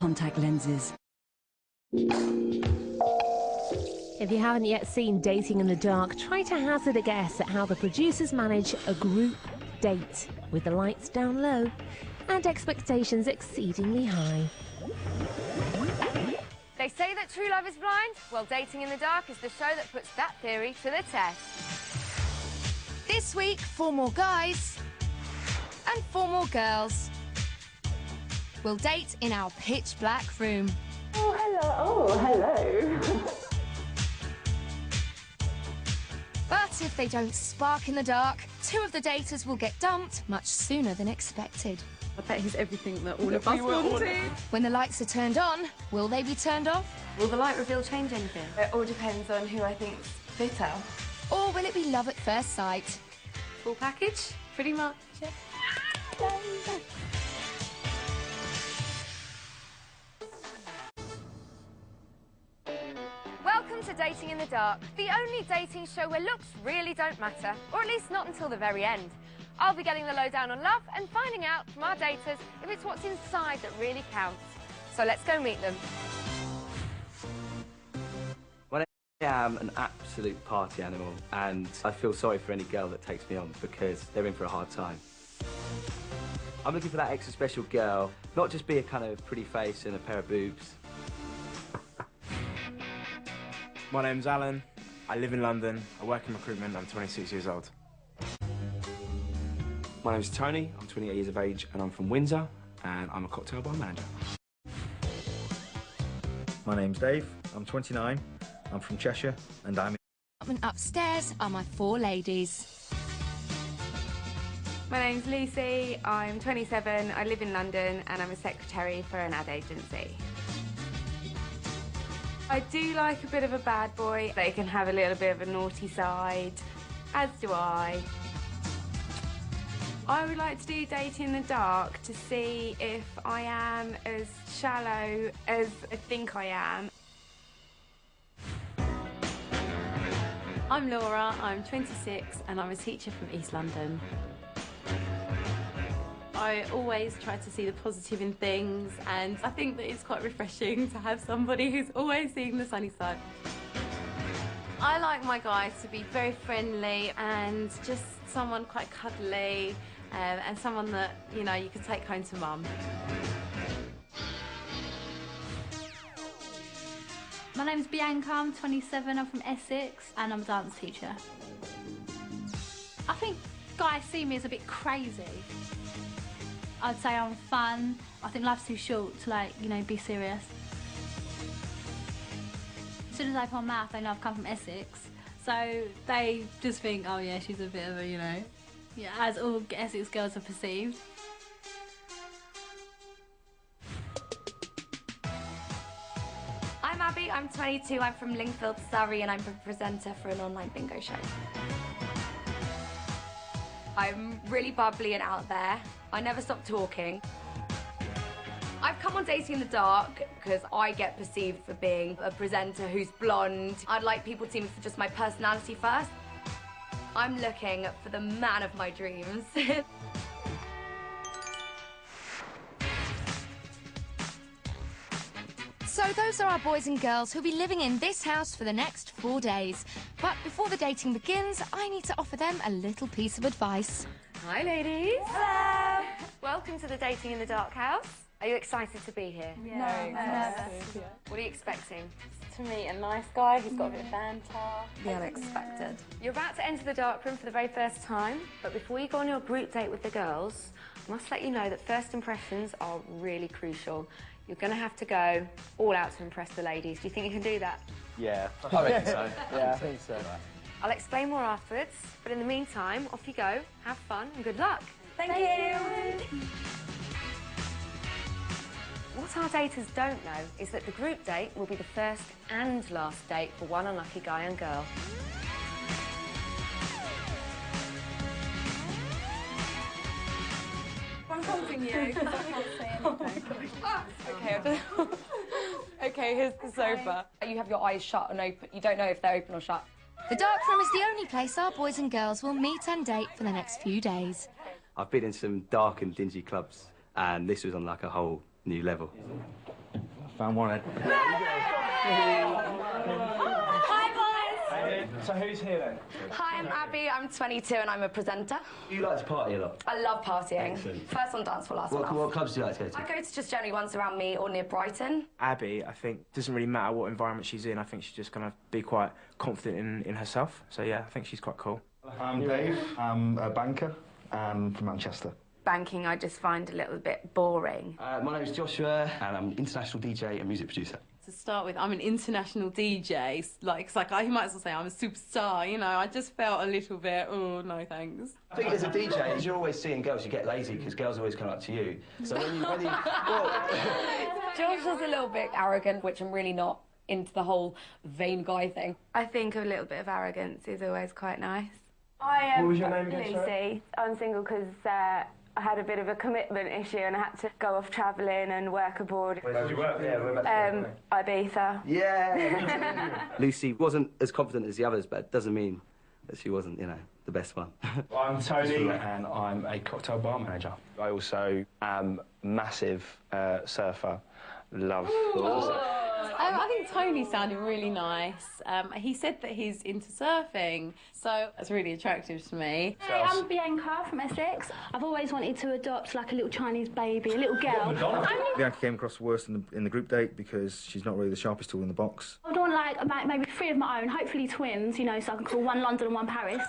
contact lenses. If you haven't yet seen Dating in the Dark, try to hazard a guess at how the producers manage a group date with the lights down low and expectations exceedingly high. They say that true love is blind. Well, Dating in the Dark is the show that puts that theory to the test. This week, 4 more guys and 4 more girls will date in our pitch black room. Oh, hello. Oh, hello. But if they don't spark in the dark, 2 of the daters will get dumped much sooner than expected. I bet he's everything that all of us wanted. When the lights are turned on, will they be turned off? Will the light reveal change anything? It all depends on who I think's fitter. Or will it be love at first sight? Full package, pretty much. Yeah. Welcome to Dating in the Dark, the only dating show where looks really don't matter, or at least not until the very end. I'll be getting the lowdown on love and finding out from our daters if it's what's inside that really counts. So let's go meet them. Well, I am an absolute party animal, and I feel sorry for any girl that takes me on because they're in for a hard time. I'm looking for that extra special girl, not just be a kind of pretty face and a pair of boobs. My name's Alan, I live in London, I work in recruitment, I'm 26 years old. My name's Tony, I'm 28 years of age and I'm from Windsor and I'm a cocktail bar manager. My name's Dave, I'm 29, I'm from Cheshire and I'm... Upstairs are my 4 ladies. My name's Lucy, I'm 27, I live in London and I'm a secretary for an ad agency. I do like a bit of a bad boy. They can have a little bit of a naughty side, as do I. I would like to do Dating in the Dark to see if I am as shallow as I think I am. I'm Laura, I'm 26 and I'm a teacher from East London. I always try to see the positive in things and I think that it's quite refreshing to have somebody who's always seeing the sunny side. I like my guys to be very friendly and just someone quite cuddly and someone that, you know, you can take home to mum. My name's Bianca, I'm 27, I'm from Essex and I'm a dance teacher. I think guys see me as a bit crazy. I'd say I'm fun. I think life's too short to, like, you know, be serious. As soon as I open my mouth, they know I've come from Essex. So they just think, oh yeah, she's a bit of a, you know, yeah, as all Essex girls are perceived. I'm Abby, I'm 22, I'm from Lingfield, Surrey, and I'm a presenter for an online bingo show. I'm really bubbly and out there. I never stop talking. I've come on Dating in the Dark because I get perceived for being a presenter who's blonde. I'd like people to see me for just my personality first. I'm looking for the man of my dreams. So those are our boys and girls who'll be living in this house for the next 4 days. But before the dating begins, I need to offer them a little piece of advice. Hi, ladies. Hello. Welcome to the Dating in the Dark house. Are you excited to be here? Yeah. No. What are you expecting? To meet a nice guy who's got a bit of banter. The unexpected. You're about to enter the dark room for the very first time, but before you go on your group date with the girls, I must let you know that first impressions are really crucial. You're going to have to go all out to impress the ladies. Do you think you can do that? Yeah, I reckon so. Yeah, I think so. I'll explain more afterwards, but in the meantime, off you go, have fun and good luck. Thank you. What our daters don't know is that the group date will be the first and last date for one unlucky guy and girl. I'm holding you because I can't say anything. Okay, okay, here's the sofa. You have your eyes shut and open. You don't know if they're open or shut. The dark room is the only place our boys and girls will meet and date for the next few days. I've been in some dark and dingy clubs and this was on like a whole new level. Found one. Hi, boys! So who's here then? Hi, I'm Abby. I'm 22 and I'm a presenter. You like to party a lot? I love partying. Excellent. First on dance floor, last one off. What clubs do you like to go to? I go to just generally ones around me or near Brighton. Abby, I think, doesn't really matter what environment she's in. I think she's just going to be quite confident in herself. So, yeah, I think she's quite cool. I'm Dave. I'm a banker and from Manchester. Banking I just find a little bit boring. My name's Joshua, and I'm an international DJ and music producer. To start with, I'm an international DJ. It's like I might as well say I'm a superstar, you know. I just felt a little bit, oh, no thanks. I think as a DJ, as you're always seeing girls, you get lazy because girls always come up to you. So when you Josh is a little bit arrogant, which I'm really not into the whole vain guy thing. I think a little bit of arrogance is always quite nice. What was your name again, sorry? Lucy. I'm single because I had a bit of a commitment issue and I had to go off travelling and work abroad. Where did you work? Yeah, Ibiza. Yeah! Lucy wasn't as confident as the others, but it doesn't mean that she wasn't, you know, the best one. I'm Tony and I'm a cocktail bar manager. I also am a massive surfer. Love. I think Tony sounded really nice. He said that he's into surfing, so that's really attractive to me. Hey, I'm Bianca from Essex. I've always wanted to adopt like a little Chinese baby, a little girl. Bianca came across worse in the group date because she's not really the sharpest tool in the box. I want like maybe 3 of my own, hopefully twins, you know, so I can call one London and one Paris.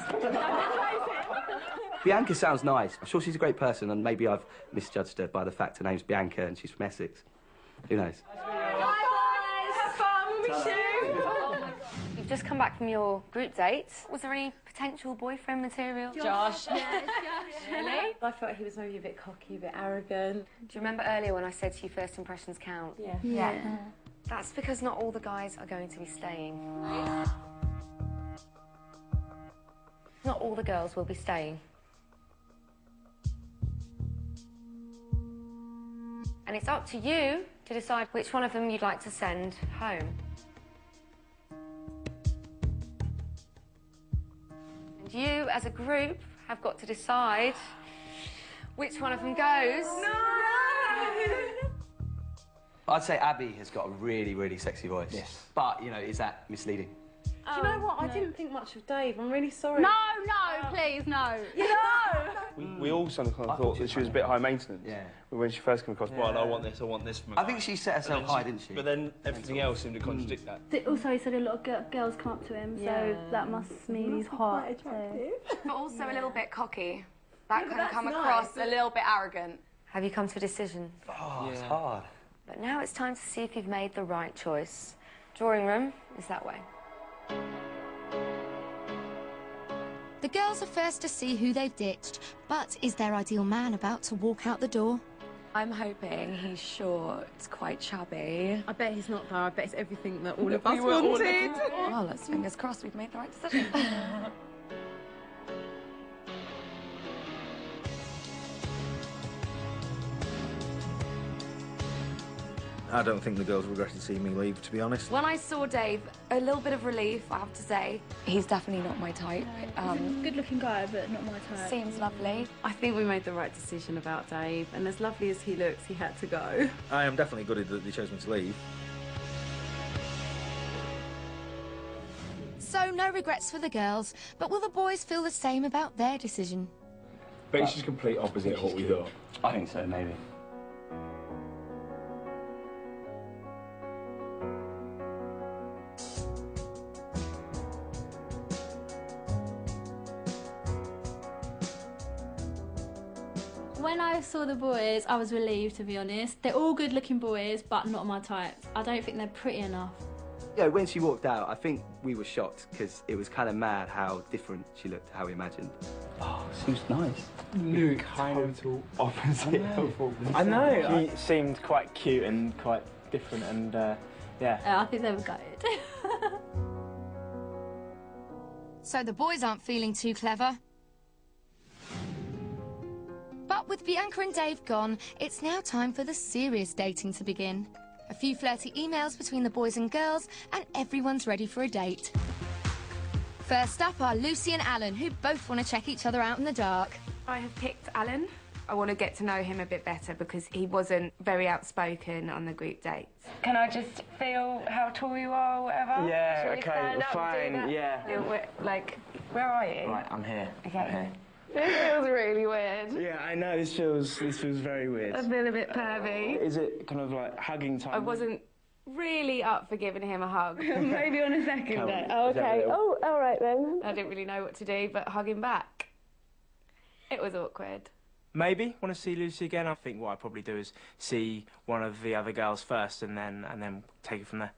Bianca sounds nice. I'm sure she's a great person, and maybe I've misjudged her by the fact her name's Bianca and she's from Essex. Who knows? You've just come back from your group date. Was there any potential boyfriend material? Josh. Really? I thought he was maybe a bit cocky, a bit arrogant. Do you remember earlier when I said to you first impressions count? Yeah. That's because not all the guys are going to be staying. Not all the girls will be staying. And it's up to you to decide which one of them you'd like to send home. And you, as a group, have got to decide which one of them goes. No! I'd say Abby has got a really, really sexy voice. Yes. But, you know, is that misleading? Do you know what? I didn't think much of Dave. I'm really sorry. No, please, no. We all sort of thought that she was a bit high maintenance. Yeah. When she first came across, well, I want this from her. I think she set herself high, didn't she? But then everything else seemed to contradict that. Also, he said a lot of girls come up to him, so that must mean he's hot. But also a little bit cocky. That can come across a little bit arrogant. Have you come to a decision? Oh, it's hard. But now it's time to see if you've made the right choice. Drawing room is that way. The girls are first to see who they've ditched, but is their ideal man about to walk out the door? I'm hoping he's short, quite chubby. I bet he's not though. I bet it's everything that all of us wanted. Well, let's fingers crossed we've made the right decision. I don't think the girls regretted seeing me leave, to be honest. When I saw Dave, a little bit of relief, I have to say. He's definitely not my type. Good-looking guy, but not my type. Seems lovely. I think we made the right decision about Dave, and as lovely as he looks, he had to go. I am definitely gutted that they chose me to leave. So no regrets for the girls, but will the boys feel the same about their decision? But she's complete opposite of what we thought. I think so, maybe. When I saw the boys, I was relieved, to be honest. They're all good-looking boys, but not my type. I don't think they're pretty enough. Yeah, when she walked out, I think we were shocked because it was kind of mad how different she looked to how we imagined. Oh, she was nice. Kind of opposite of what I know. She seemed quite cute and quite different, and yeah. I think they were gutted. So the boys aren't feeling too clever. But with Bianca and Dave gone, it's now time for the serious dating to begin. A few flirty emails between the boys and girls, and everyone's ready for a date. First up are Lucy and Alan, who both want to check each other out in the dark. I have picked Alan. I want to get to know him a bit better because he wasn't very outspoken on the group dates. Can I just feel how tall you are or whatever? Yeah, Shall we okay, stand up and fine, do that? yeah. Like, where are you? Right, I'm here. Okay. I'm here. This feels really weird. Yeah, I know, this feels very weird. I feel a bit pervy. Is it kind of like hugging time? I wasn't really up for giving him a hug. Maybe on a second Come date. on. Oh, okay. Oh, all right then. I didn't really know what to do, but hug him back. It was awkward. Maybe want to see Lucy again. I think what I'd probably do is see one of the other girls first and then take it from there.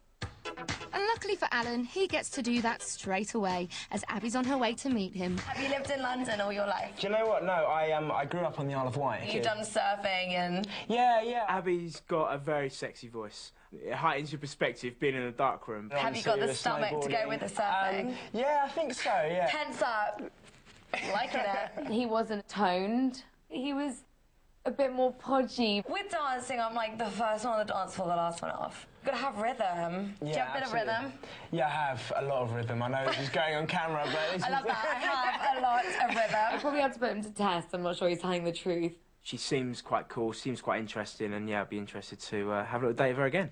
And luckily for Alan, he gets to do that straight away as Abby's on her way to meet him. Have you lived in London all your life? Do you know what? No, I grew up on the Isle of Wight. You've done surfing and... Yeah. Abby's got a very sexy voice. It heightens your perspective being in a dark room. Have you got the stomach to go with the surfing? Yeah, I think so, yeah. Tense up. Liking it. He wasn't toned. He was a bit more podgy. With dancing, I'm like the first one on the dance floor, the last one off. Gotta have rhythm. Do you have a bit of rhythm? Yeah, I have a lot of rhythm. I know this is going on camera, but... I love that. I have a lot of rhythm. I probably had to put him to test. I'm not sure he's telling the truth. She seems quite cool, seems quite interesting, and yeah, I'd be interested to have a little date with her again.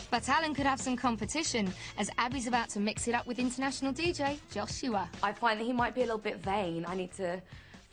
But Alan could have some competition, as Abby's about to mix it up with international DJ Joshua. I find that he might be a little bit vain. I need to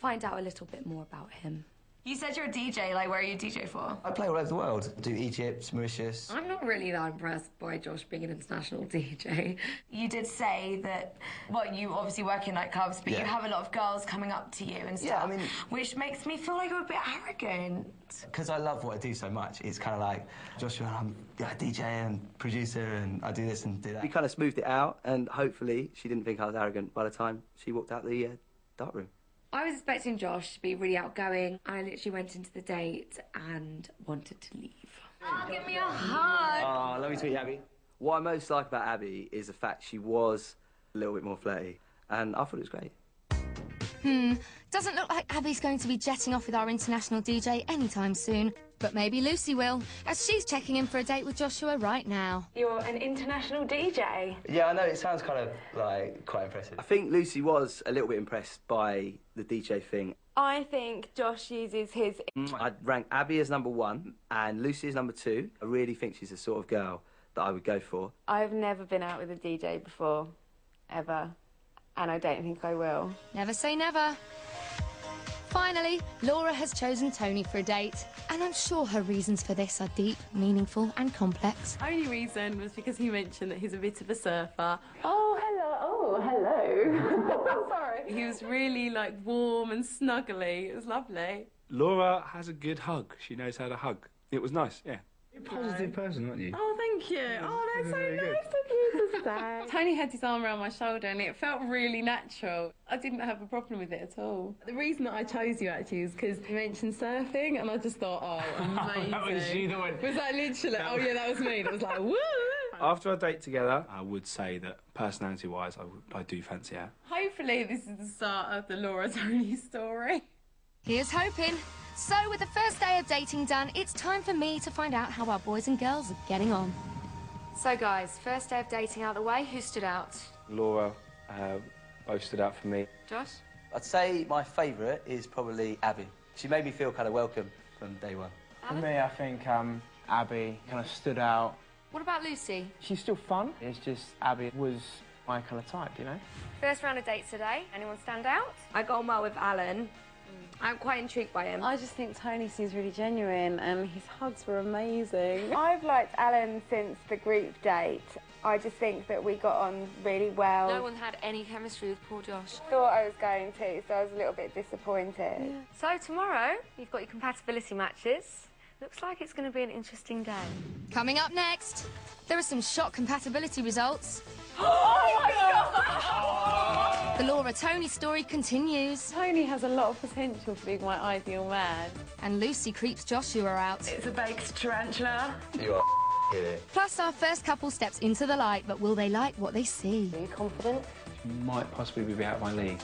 find out a little bit more about him. You said you're a DJ, like where are you a DJ for? I play all over the world. I do Egypt, Mauritius. I'm not really that impressed by Josh being an international DJ. You did say that, well, you obviously work in nightclubs, but you have a lot of girls coming up to you and stuff, Yeah, I mean... which makes me feel like I'm a bit arrogant. Because I love what I do so much, it's kind of like, Joshua, I'm a DJ and producer and I do this and do that. We kind of smoothed it out and hopefully she didn't think I was arrogant by the time she walked out the dark room. I was expecting Josh to be really outgoing. I literally went into the date and wanted to leave. Oh, give me a hug. Oh, lovely to meet you, Abby. What I most like about Abby is the fact she was a little bit more flirty, and I thought it was great. Doesn't look like Abby's going to be jetting off with our international DJ anytime soon. But maybe Lucy will, as she's checking in for a date with Joshua right now. You're an international DJ. Yeah, I know, it sounds kind of, like, quite impressive. I think Lucy was a little bit impressed by the DJ thing. I think Josh uses his... I'd rank Abby as #1 and Lucy as #2. I really think she's the sort of girl that I would go for. I've never been out with a DJ before, ever, and I don't think I will. Never say never. Finally, Laura has chosen Tony for a date, and I'm sure her reasons for this are deep, meaningful and complex. Only reason was because he mentioned that he's a bit of a surfer. Oh, hello. Oh, hello. Sorry. He was really, like, warm and snuggly. It was lovely. Laura has a good hug. She knows how to hug. It was nice, yeah. You're a positive person, aren't you? Oh, thank you. Oh, that's so nice of you to say. Tony had his arm around my shoulder and it felt really natural. I didn't have a problem with it at all. The reason that I chose you, actually, is because you mentioned surfing and I just thought, oh, amazing. That was you that went... It was like literally, oh yeah, that was me. It was like, woo! After our date together, I would say that personality-wise, I do fancy her. Hopefully this is the start of the Laura Tony story. Here's hoping. So, with the first day of dating done, it's time for me to find out how our boys and girls are getting on. So, guys, first day of dating out of the way, who stood out? Laura both stood out for me. Josh? I'd say my favourite is probably Abby. She made me feel kind of welcome from day one. For me, I think Abby kind of stood out. What about Lucy? She's still fun. It's just Abby was my kind of type, you know? First round of dates today. Anyone stand out? I got on well with Alan. I'm quite intrigued by him. I just think Tony seems really genuine and his hugs were amazing. I've liked Alan since the group date. I just think that we got on really well. No one had any chemistry with poor Josh. Thought I was going to, so I was a little bit disappointed. Yeah. So tomorrow, you've got your compatibility matches. Looks like it's going to be an interesting day. Coming up next, there are some shock compatibility results. Oh my God! The Laura Tony story continues. Tony has a lot of potential for being my ideal man. And Lucy creeps Joshua out. It's a baked tarantula. You are here. Plus, our first couple steps into the light, but will they like what they see? Are you confident? Might possibly be out of my league.